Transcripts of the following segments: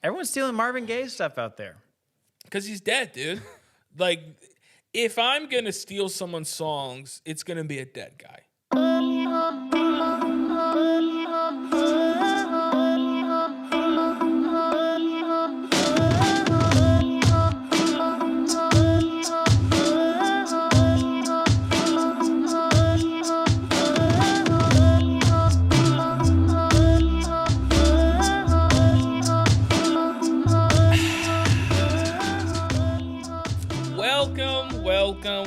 Everyone's stealing Marvin Gaye stuff out there. Because he's dead, dude. Like, if I'm going to steal someone's songs, it's going to be a dead guy.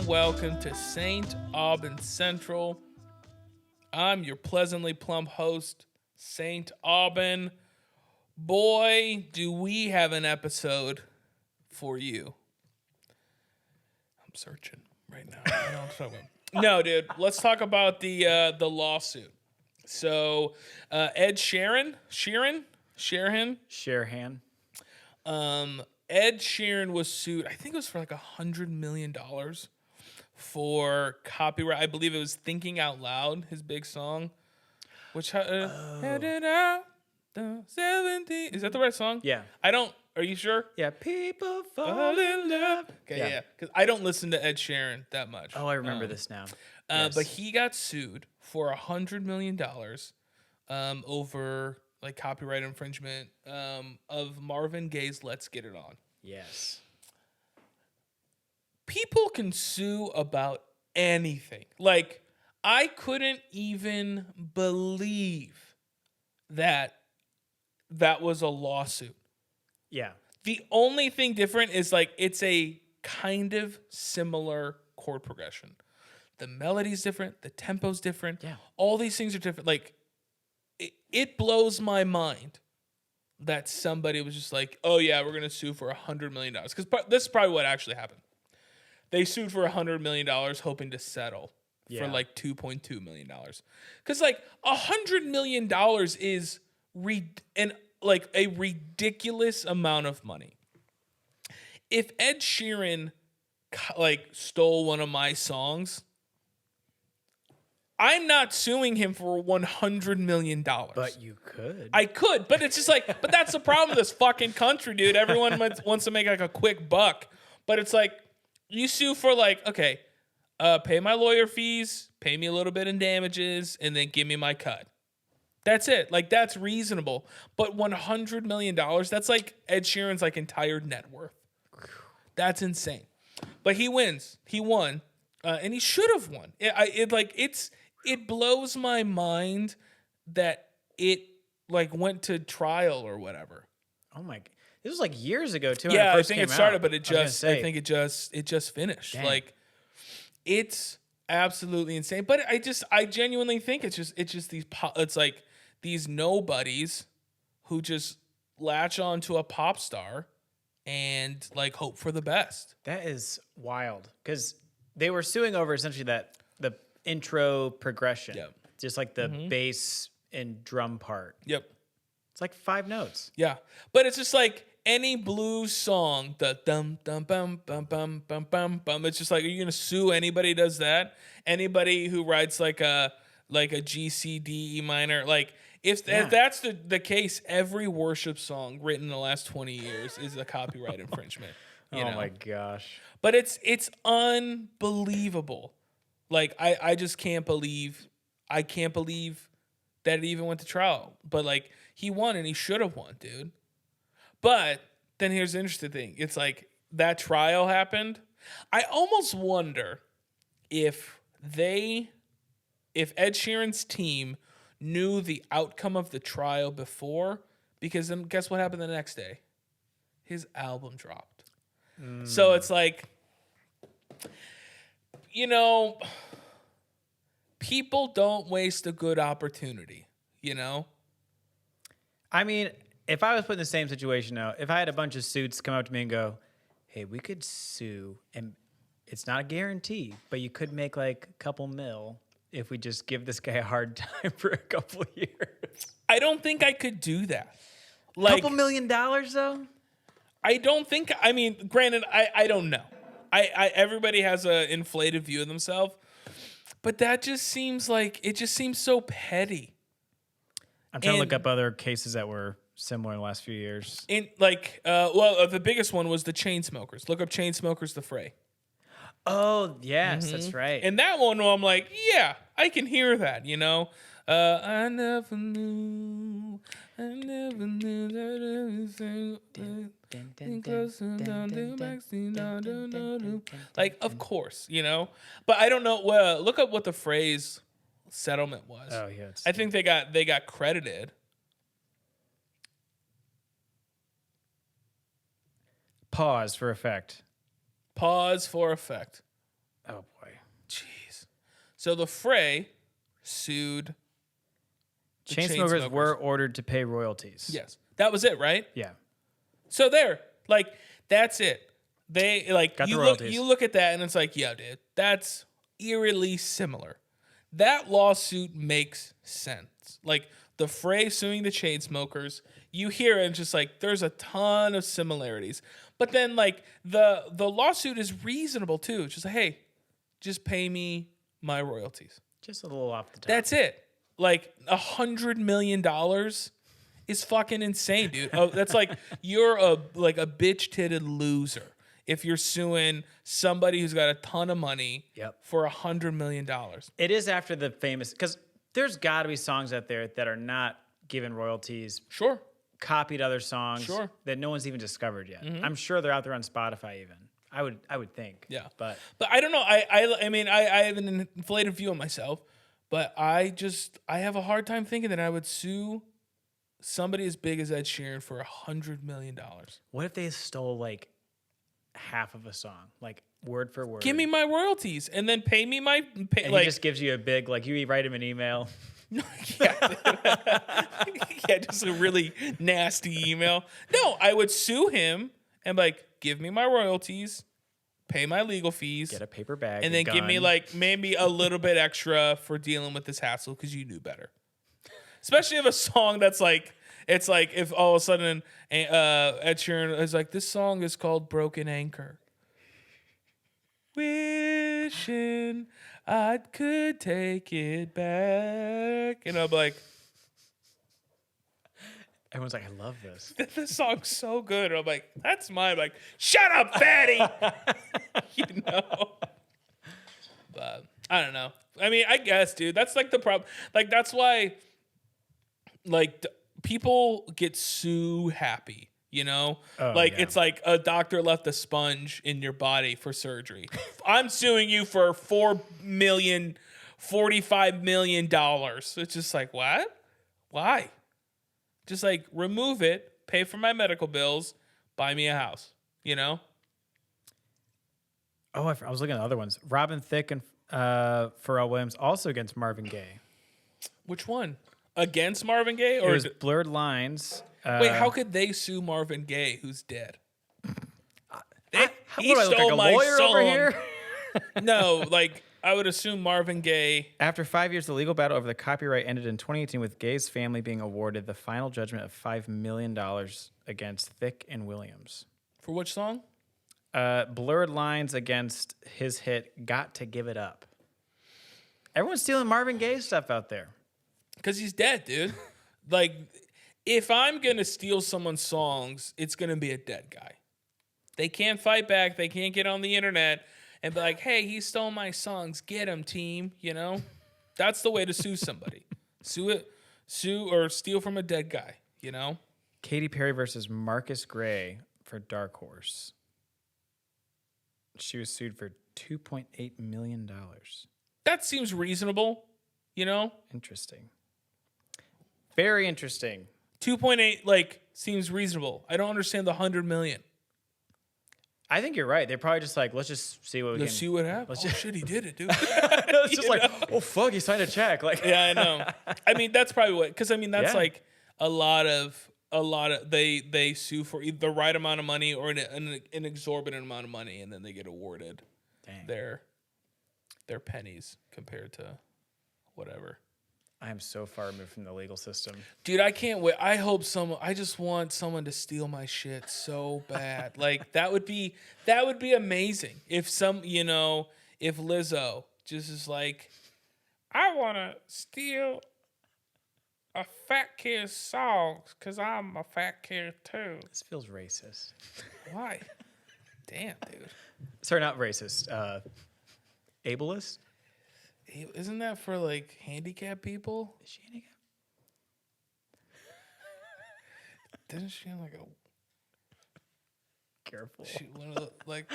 Welcome to Saint Aubin Central. I'm your pleasantly plump host, Saint Aubin. Boy, do we have an episode for you. I'm searching right now. I don't know. No, dude. Let's talk about the lawsuit. So, Ed Sheeran. Ed Sheeran was sued. I think it was for like $100 million for copyright. I believe it was "Thinking Out Loud," his big song. Which headed out the 70. Is that the right song? Yeah. Are you sure? Yeah. People fall in love. Okay, yeah. Because I don't listen to Ed Sheeran that much. Oh, I remember this now. Yes. But he got sued for $100 million over like copyright infringement of Marvin Gaye's "Let's Get It On." Yes. People can sue about anything. Like, I couldn't even believe that was a lawsuit. Yeah. The only thing different is like it's a kind of similar chord progression. The melody's different, the tempo's different. Yeah. All these things are different. Like, it blows my mind that somebody was just like, oh yeah, we're going to sue for $100 million. Because this is probably what actually happened. They sued for $100 million hoping to settle for like $2.2 million. Because like $100 million is like a ridiculous amount of money. If Ed Sheeran like stole one of my songs, I'm not suing him for $100 million. But you could. I could, but it's just like, but that's the problem with this fucking country, dude. Everyone wants to make like a quick buck. But it's like, you sue for like, okay, pay my lawyer fees, pay me a little bit in damages, and then give me my cut. That's it. Like, that's reasonable. But $100 million, that's like Ed Sheeran's like entire net worth. That's insane. But he wins. He won. And he should have won. It blows my mind that it like went to trial or whatever. Oh my! This was like years ago too. Yeah, I think it started, but I think it just finished. Dang. Like, it's absolutely insane. But I genuinely think it's just it's like these nobodies who just latch on to a pop star and like hope for the best. That is wild because they were suing over essentially the intro progression. Yep. Just like the bass and drum part. Yep. It's like 5 notes. Yeah. But it's just like any blues song, the dum dum bum bum bum bum bum bum. It's just like, are you gonna sue anybody who does that? Anybody who writes like a G, C, D, E minor? Like if that's the case, every worship song written in the last 20 years is a copyright infringement. You know? My gosh. But it's unbelievable. Like, I just can't believe that it even went to trial. But, like, he won and he should have won, dude. But then here's the interesting thing. It's like that trial happened. I almost wonder if Ed Sheeran's team knew the outcome of the trial before, because then guess what happened the next day? His album dropped. So it's like, you know, people don't waste a good opportunity, you know? I mean, if I was put in the same situation now, if I had a bunch of suits come up to me and go, hey, we could sue, and it's not a guarantee, but you could make like a couple mil if we just give this guy a hard time for a couple of years. I don't think I could do that. Like, couple $1 million though? I don't think, I mean, granted, I don't know. Everybody has an inflated view of themselves, but that just seems like, it just seems so petty. I'm trying to look up other cases that were similar in the last few years. In the biggest one was the Chainsmokers. Look up Chainsmokers, The Fray. Oh, yes, that's right. And that one, I'm like, yeah, I can hear that, you know? I never knew that everything. Like, of course, you know? But I don't know. Well, look up what the phrase settlement was. Oh, yeah. I think they got credited. Pause for effect. Pause for effect. Oh, boy. Jeez. So the Fray sued the Chainsmokers were ordered to pay royalties. Yes. That was it, right? Yeah. So there, like, that's it. They like Got the you royalties. look at that and it's like, yeah, dude, that's eerily similar. That lawsuit makes sense. Like the Fray suing the Chainsmokers, you hear it and just like there's a ton of similarities. But then like the lawsuit is reasonable too. It's just like, hey, just pay me my royalties. Just a little off the top. That's it. Like $100 million is fucking insane, dude. Oh, that's like you're a bitch-titted loser if you're suing somebody who's got a ton of money for $100 million. It is after the famous, because there's got to be songs out there that are not given royalties. Sure. Copied other songs. Sure. That no one's even discovered yet. I'm sure they're out there on Spotify even. I would think. Yeah. But I don't know. I mean I have an inflated view of myself, but I have a hard time thinking that I would sue somebody as big as Ed Sheeran for $100 million. What if they stole like half of a song, like word for word? Give me my royalties and then pay me my pay. And he just gives you a big, like you write him an email. Yeah, just a really nasty email. No, I would sue him and be like, give me my royalties, pay my legal fees, Get a paper bag, and then give me like maybe a little bit extra for dealing with this hassle because you knew better. Especially if a song that's like, it's like if all of a sudden Ed Sheeran is like, this song is called Broken Anchor. Wishing I could take it back. And I'm like, everyone's like, I love this. this song's so good. And I'm like, that's mine. I'm like, shut up, fatty. You know? But I don't know. I mean, I guess, dude, that's like the problem. Like, that's why, like, people get so happy, you know? It's like a doctor left a sponge in your body for surgery. I'm suing you for $45 million. It's just like, what? Why? Just like remove it, pay for my medical bills, buy me a house, you know? Oh, I was looking at other ones. Robin Thicke and Pharrell Williams also against Marvin Gaye. Which one? Against Marvin Gaye? Or it was Blurred Lines. Wait, how could they sue Marvin Gaye, who's dead? He stole my song. Over here? No, like I would assume Marvin Gaye. After 5 years, the legal battle over the copyright ended in 2018 with Gaye's family being awarded the final judgment of $5 million against Thicke and Williams. For which song? Blurred Lines against his hit Got to Give It Up. Everyone's stealing Marvin Gaye stuff out there. Because he's dead, dude. Like, if I'm going to steal someone's songs, it's going to be a dead guy. They can't fight back. They can't get on the internet and be like, hey, he stole my songs. Get him, team. You know? That's the way to sue somebody. Sue or steal from a dead guy, you know? Katy Perry versus Marcus Gray for Dark Horse. She was sued for $2.8 million. That seems reasonable, you know? Interesting. Very interesting. 2.8 like seems reasonable. I don't understand the 100 million. I think you're right. They're probably just like, let's just see what we Let's can. see what happens. Shit, he did it, dude. It's just like, oh fuck, he signed a check. Like, yeah, I know. I mean, that's probably what. Because I mean, that's like a lot of they sue for either the right amount of money or an exorbitant amount of money, and then they get awarded their pennies compared to whatever. I am so far removed from the legal system. Dude, I can't wait. I just want someone to steal my shit so bad. Like that would be amazing. If if Lizzo just is like, I want to steal a fat kid sucks because I'm a fat kid too. This feels racist. Why? Damn, dude. Sorry, not racist. Ableist? Isn't that for like handicapped people? Is she handicapped? Didn't she have like a Careful. one of the, like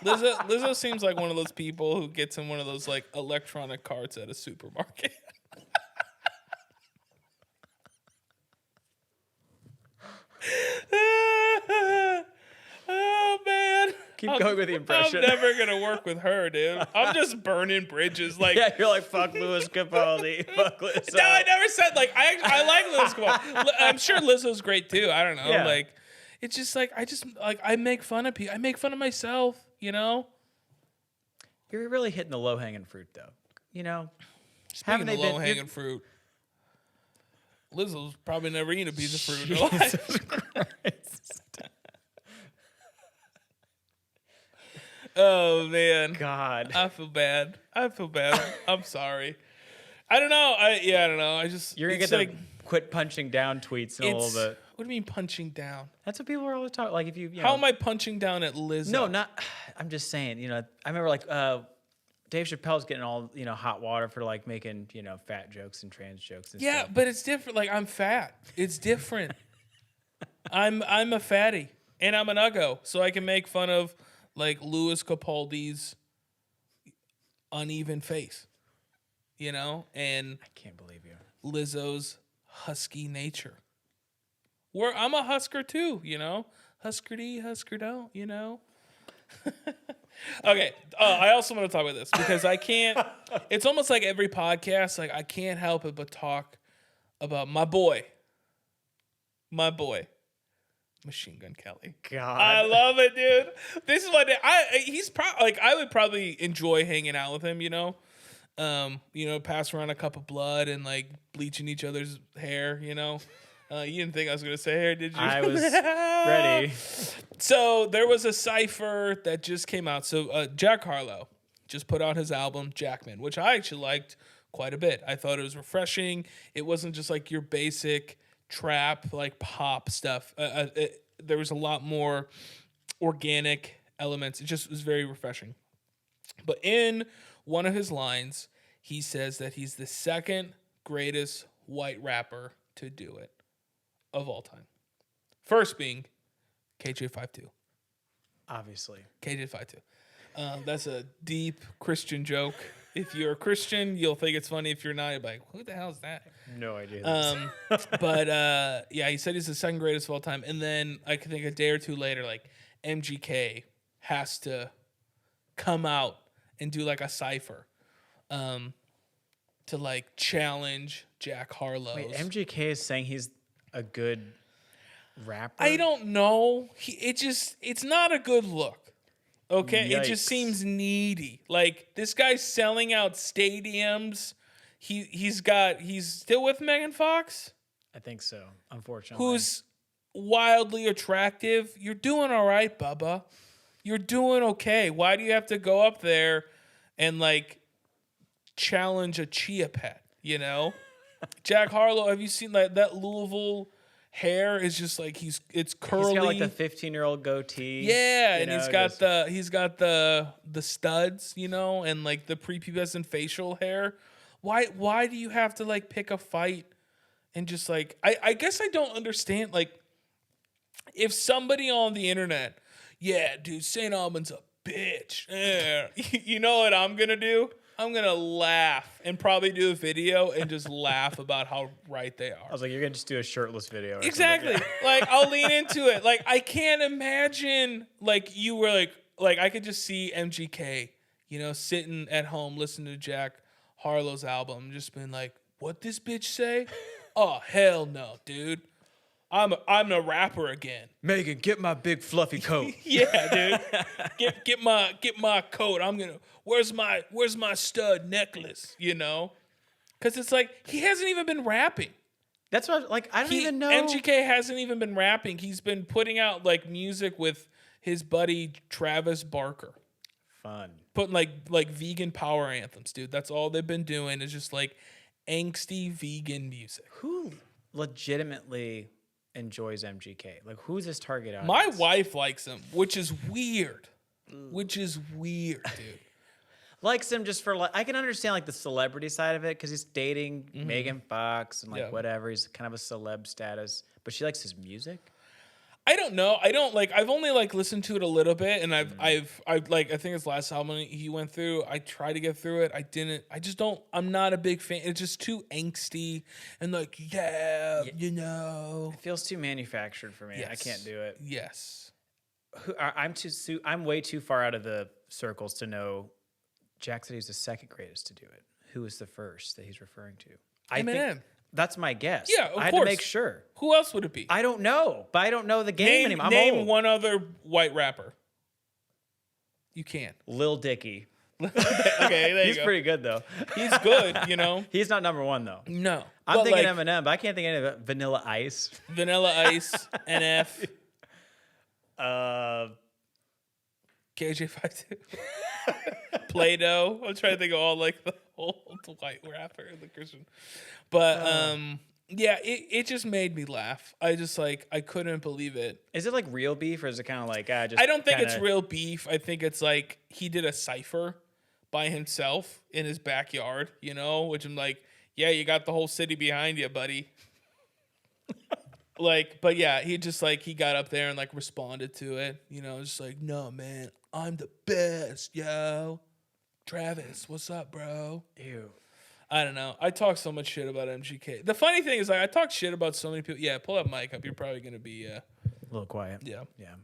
Lizzo seems like one of those people who gets in one of those like electronic carts at a supermarket. Oh man. Keep going with the impression. I'm never gonna work with her, dude. I'm just burning bridges. Like, Yeah, you're like, fuck Louis Capaldi. Fuck Lizzo. no, I never said like I like Lizzo. I'm sure Lizzo's great too. I don't know. Yeah. Like, it's just like I make fun of people. I make fun of myself. You know. You're really hitting the low hanging fruit, though. You know, Speaking of low hanging fruit, Lizzo's probably never eaten a piece of fruit in her life. Jesus Christ. Oh man, God. I feel bad. I'm sorry. I don't know. I don't know. I just You're gonna get like, the quit punching down tweets in a little bit. What do you mean punching down? That's what people are always talking. Like if you know, How am I punching down at Lizzo? No, not. I'm just saying. You know, I remember like Dave Chappelle's getting all hot water for like making fat jokes and trans jokes. And Yeah, stuff. but it's different. Like I'm fat. It's different. I'm a fatty and I'm an uggo, so I can make fun of like Louis Capaldi's uneven face, and I can't believe you. Lizzo's husky nature. I'm a husker too, Husker D, husker don't, Okay. I also want to talk about this because I can't. It's almost like every podcast, like I can't help it but talk about my boy, Machine Gun Kelly. God, I love it, dude. This is what he's probably like. I would probably enjoy hanging out with him. Pass around a cup of blood and like bleaching each other's hair. You didn't think I was gonna say hair, did you? I was ready. So there was a cipher that just came out. So Jack Harlow just put out his album Jackman, which I actually liked quite a bit. I thought it was refreshing. It wasn't just like your basic trap, like pop stuff. There was a lot more organic elements. It just was very refreshing. But in one of his lines, he says that he's the second greatest white rapper to do it of all time. First being KJ52. Obviously. KJ52. That's a deep Christian joke. If you're a Christian, you'll think it's funny. If you're not, you'll be like, who the hell is that? No idea. But he said he's the second greatest of all time. And then I think a day or two later, like MGK has to come out and do like a cipher to like challenge Jack Harlow. Wait, MGK is saying he's a good rapper? I don't know. It's not a good look. Okay, Yikes. It just seems needy. Like this guy's selling out stadiums. He's still with Megan Fox, I think so, unfortunately. who's wildly attractive. You're doing all right, Bubba. You're doing okay. Why do you have to go up there and like challenge a chia pet? Jack Harlow. Have you seen that Louisville hair is just like it's curly. He's got like the 15-year-old goatee. Yeah, and he's got the studs, and like the prepubescent facial hair. Why do you have to like pick a fight and just like I guess I don't understand, like if somebody on the internet, yeah, dude, Saint Aubin's a bitch. You know what I'm gonna do? I'm going to laugh and probably do a video and just laugh about how right they are. I was like, you're going to just do a shirtless video. Or Exactly. something. Like, I'll lean into it. Like, I can't imagine, like, you were like I could just see MGK, sitting at home listening to Jack Harlow's album, just being like, what this bitch say? Oh, hell no, dude. I'm a rapper again. Megan, get my big fluffy coat. Yeah, dude. Get my coat. Where's my stud necklace, Cuz it's like he hasn't even been rapping. That's what I don't even know. MGK hasn't even been rapping. He's been putting out like music with his buddy Travis Barker. Fun. Putting like vegan power anthems, dude. That's all they've been doing is just like angsty vegan music. Who legitimately enjoys MGK? Like, who's his target audience? My wife likes him, which is weird. Dude. Likes him just for, like, I can understand like the celebrity side of it because he's dating Megan Fox and like whatever. He's kind of a celeb status, but she likes his music. I don't know. I don't like. I've only like listened to it a little bit, and I've like. I think his last album he went through. I tried to get through it. I didn't. I just don't. I'm not a big fan. It's just too angsty and like you know. It feels too manufactured for me. Yes. I can't do it. Yes. I'm way too far out of the circles to know. Jack said he was the second greatest to do it. Who was the first that he's referring to? I Eminem. think that's my guess. Yeah, of I had course. to make sure. Who else would it be? I don't know, but I don't know the game anymore. I'm name old. one other white rapper. You can. Lil Dicky. Okay, there you He's go. pretty good though. He's good, you know. He's not number one though. No, I'm but, thinking like, Eminem, but I can't think of any Vanilla Ice. Vanilla Ice, NF, KJ52, Play-Doh. I'm trying to think of all like the old white rapper and the Christian, but yeah, it just made me laugh. I just like I couldn't believe it. Is it like real beef or is it kind of like just? I don't think it's real beef. I think it's like he did a cipher by himself in his backyard, you know, which I'm like, yeah, you got the whole city behind you, buddy. Like, but yeah, he just like he got up there and like responded to it, you know, just like, no man, I'm the best, yo. Travis, what's up, bro? Ew. I don't know. I talk so much shit about MGK. The funny thing is, like, I talk shit about so many people. Yeah, pull that mic up. You're probably gonna be A little quiet. yeah. Yeah.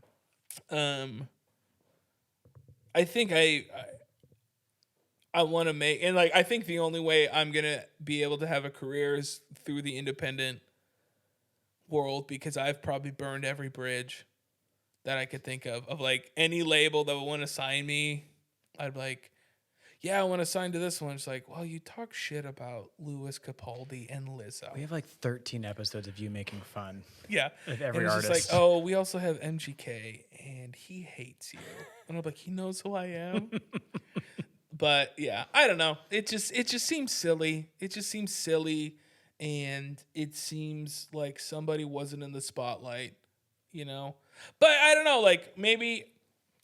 I think I want to make, and like I think the only way I'm gonna be able to have a career is through the independent world, because I've probably burned every bridge that I could think of like any label that would want to sign me. I'd be like, yeah, I want to sign to this one. It's like, well, you talk shit about Louis Capaldi and Lizzo. We have like 13 episodes of you making fun. Yeah. Of every and it's artist. just like, oh, we also have MGK and he hates you. And I'm like, he knows who I am. But yeah, I don't know. It just seems silly. It just seems silly, and it seems like somebody wasn't in the spotlight, you know. But I don't know, like maybe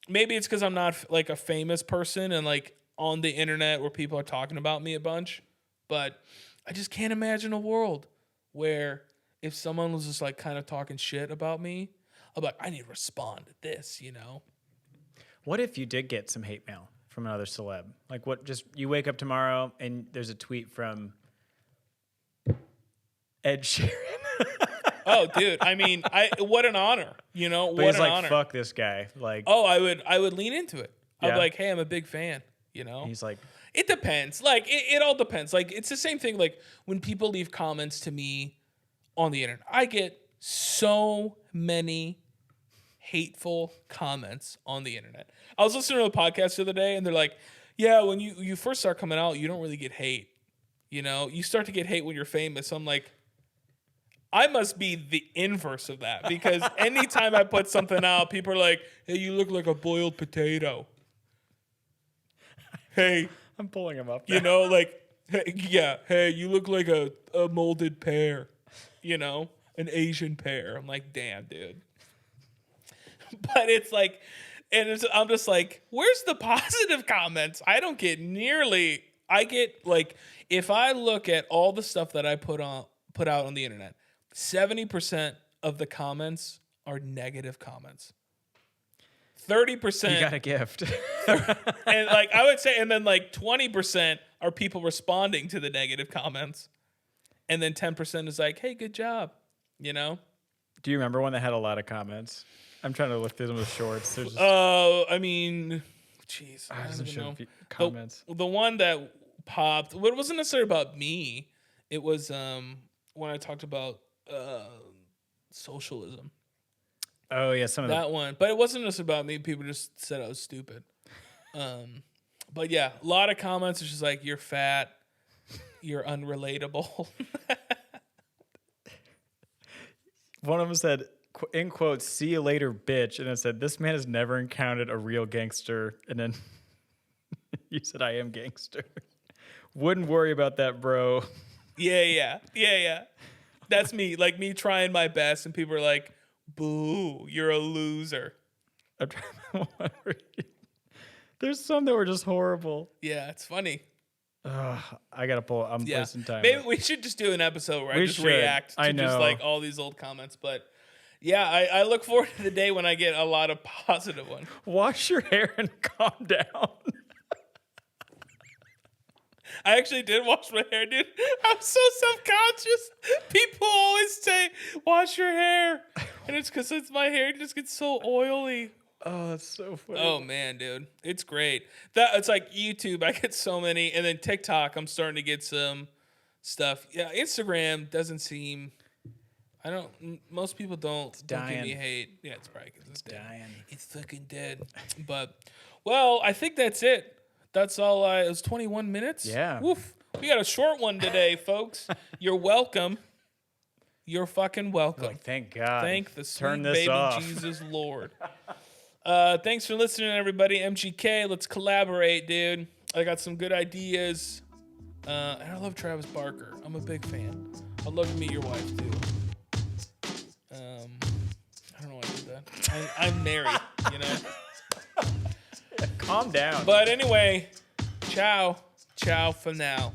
it's because I'm not like a famous person and like on the internet where people are talking about me a bunch. But I just can't imagine a world where if someone was just like kind of talking shit about me, I'm like, I need to respond to this, you know. What if you did get some hate mail from another celeb? Like, what? Just you wake up tomorrow and there's a tweet from Ed Sheeran. Oh, dude. I mean, what an honor, you know. But what he's an like, honor. fuck this guy. Like, Oh, I would lean into it. I'd Yeah. be like, hey, I'm a big fan, you know. he's like, It depends. Like it all depends. Like it's the same thing. Like when people leave comments to me on the internet, I get so many hateful comments on the internet. I was listening to a podcast the other day, and they're like, "Yeah, when you first start coming out, you don't really get hate. You know, you start to get hate when you're famous." I'm like, I must be the inverse of that, because anytime I put something out, people are like, "Hey, you look like a boiled potato." Hey, I'm pulling him up. you know, like, hey, yeah, hey, you look like a molded pear, you know, an Asian pear. I'm like, damn, dude. But it's like, I'm just like, where's the positive comments? I don't get nearly. I get like, if I look at all the stuff that I put out on the internet, 70% of the comments are negative comments. 30%. You got a gift. And like I would say, and then like 20% are people responding to the negative comments, and then 10% is like, "Hey, good job," you know. Do you remember one that had a lot of comments? I'm trying to look through them with shorts. There's just, I mean, jeez, I doesn't don't show know. comments. The one that popped, well, it wasn't necessarily about me. It was when I talked about socialism. Oh yeah, some of That one, but it wasn't just about me. People just said I was stupid. But yeah, a lot of comments are just like, "You're fat, you're unrelatable." One of them said, in quotes, "See you later, bitch," and it said, "This man has never encountered a real gangster." And then you said, "I am gangster." Wouldn't worry about that, bro. Yeah. That's me. Like me trying my best, and people are like, "Boo, you're a loser." I'm trying to remember. There's some that were just horrible. Yeah, it's funny. I gotta pull. I'm wasting time. Maybe we should just do an episode where I just should. react to I know. just like all these old comments. But yeah, I look forward to the day when I get a lot of positive ones. Wash your hair and calm down. I actually did wash my hair, dude. I'm so self-conscious. People always say, wash your hair. And it's because my hair just gets so oily. Oh, that's so funny. Oh, man, dude. It's great. It's like YouTube. I get so many. And then TikTok, I'm starting to get some stuff. Yeah, Instagram doesn't seem... most people don't give me hate. Yeah, it's probably because it's dying. It's fucking dead. But, well, I think that's it. That's all. It was 21 minutes. Yeah. Woof. We got a short one today, folks. You're welcome. You're fucking welcome. Oh, thank God. Thank the sweet Turn this baby off. Jesus Lord. Thanks for listening, everybody. MGK, let's collaborate, dude. I got some good ideas. And I love Travis Barker. I'm a big fan. I'd love to meet your wife, too. I don't know why I did that. I'm married, you know? Calm down. But anyway, ciao. Ciao for now.